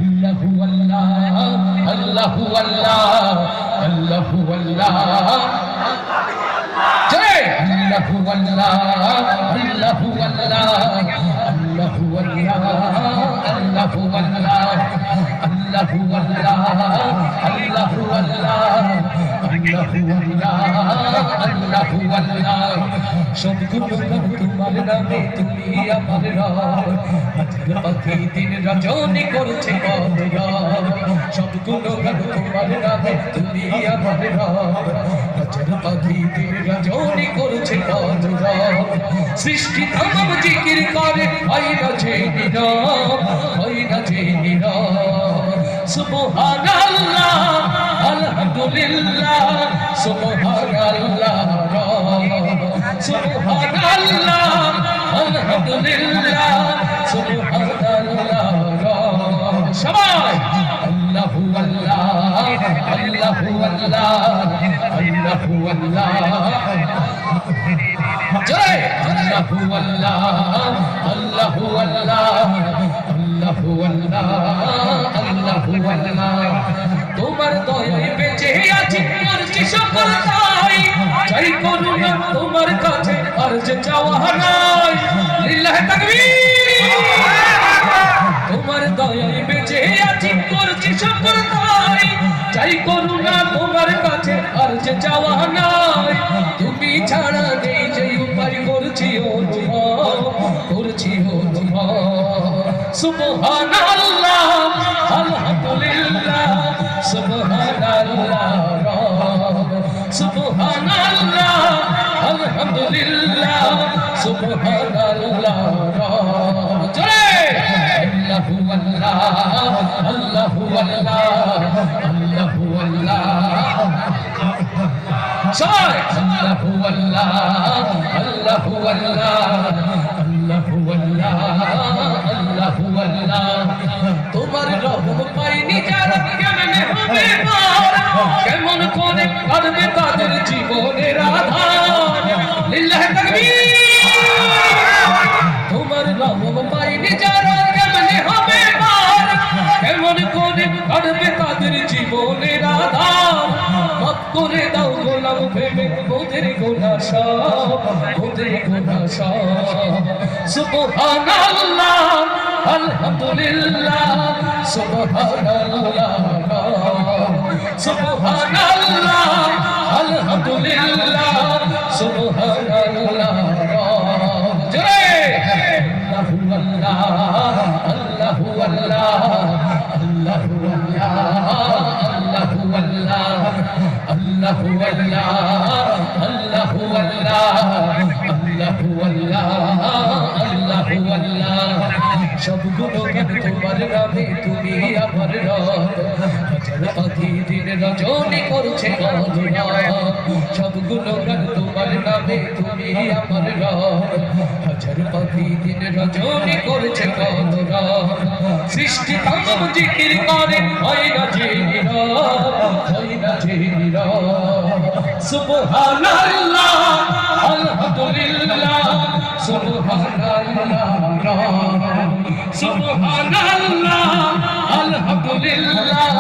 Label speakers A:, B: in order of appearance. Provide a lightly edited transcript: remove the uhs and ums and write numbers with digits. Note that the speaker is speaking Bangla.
A: আল্লাহু আল্লাহ আল্লাহু আল্লাহ আল্লাহু আল্লাহ জয় আল্লাহু আল্লাহ আল্লাহু আল্লাহ আল্লাহু আল্লাহ আল্লাহু আল্লাহ আল্লাহু আল্লাহ আল্লাহু আল্লাহ আল্লাহু আল্লাহ সবগুলো তোমার নামে তুমি আমার রব হাজার পাখি দিন রজনী করছে কদর সবগুলো তোমার নামে তুমি আমার রব হাজার পাখি দিন রজনী করছে কদর সৃষ্টি তমাম জিকির করে হয় না যে নীরব হয় না যে নীরব সুবহানাল্লাহ আলহামদুলিল্লাহ সুবহানাল্লাহ সুবহানাল্লাহ আলহামদুলিল্লাহ সুবহানাল্লাহ সবাই আল্লাহু আল্লাহ আল্লাহু আল্লাহ আল্লাহু আল্লাহ জয় আল্লাহু আল্লাহ আল্লাহু আল্লাহ আল্লাহু আল্লাহ আল্লাহু আল্লাহ তোমার দয়ায় বেঁচে আছি করছি সকল তাই চাই করুণা তোমার কাছে আর যে চাওয়া নাই লিল্লাহি তাকবীর তোমার দয়ায় বেঁচে আছি করছি সকল তাই চাই করুণা তোমার কাছে আর যে চাওয়া নাই তুমি ছাড়া নেই যে উপায় করছি ও তোমার করছি ও তোমার সুবহানাল্লাহ আলহামদুলিল্লাহ সুবহানাল্লাহ সুবহানাল্লাহ আলহামদুলিল্লাহ সুবহানাল্লাহ জয় আল্লাহু আল্লাহ আল্লাহু আল্লাহ আল্লাহু আল্লাহ জয় আল্লাহু আল্লাহ আল্লাহু আল্লাহ আল্লাহু আল্লাহ আল্লাহু আল্লাহ তোমার রহম পাইনি যারা কেমনে হবে কেমন করে করবে তাদের জীবনের আধার লিল্লাহি তাকবীর তোমার রহম পাইনি যারা কেমনে হবে কেমন করে করবে তাদের জীবনের আধার মাফ করে দাও গোলাম ভেবে ওদের গুনাহ সব ওদের গুনাহ সব সুবহানাল্লাহ আলহামদুলিল্লাহ সুবহানাল্লাহ সুবহানাল্লাহ আলহামদুলিল্লাহ সুবহানাল্লাহ জয় আল্লাহু আল্লাহ আল্লাহু আল্লাহ আল্লাহু আল্লাহ আল্লাহু আল্লাহ আল্লাহু আল্লাহ আল্লাহু আল্লাহ আল্লাহু আল্লাহ আল্লাহু আল্লাহ সবগুলো তোমার নামে তুমি আমার রব হাজার পাখি দিন রজনী করছে কদর সবগুলো তোমার নামে তুমি আমার রব হাজার পাখি দিন রজনী করছে কদর সৃষ্টি তমাম জিকির করে হয় না যে নীরব হয় না যে নীরব সুবহানাল্লাহ আলহামদুলিল্লাহ সুবহানাল্লাহ সুবহানাল্লাহ আলহামদুলিল্লাহ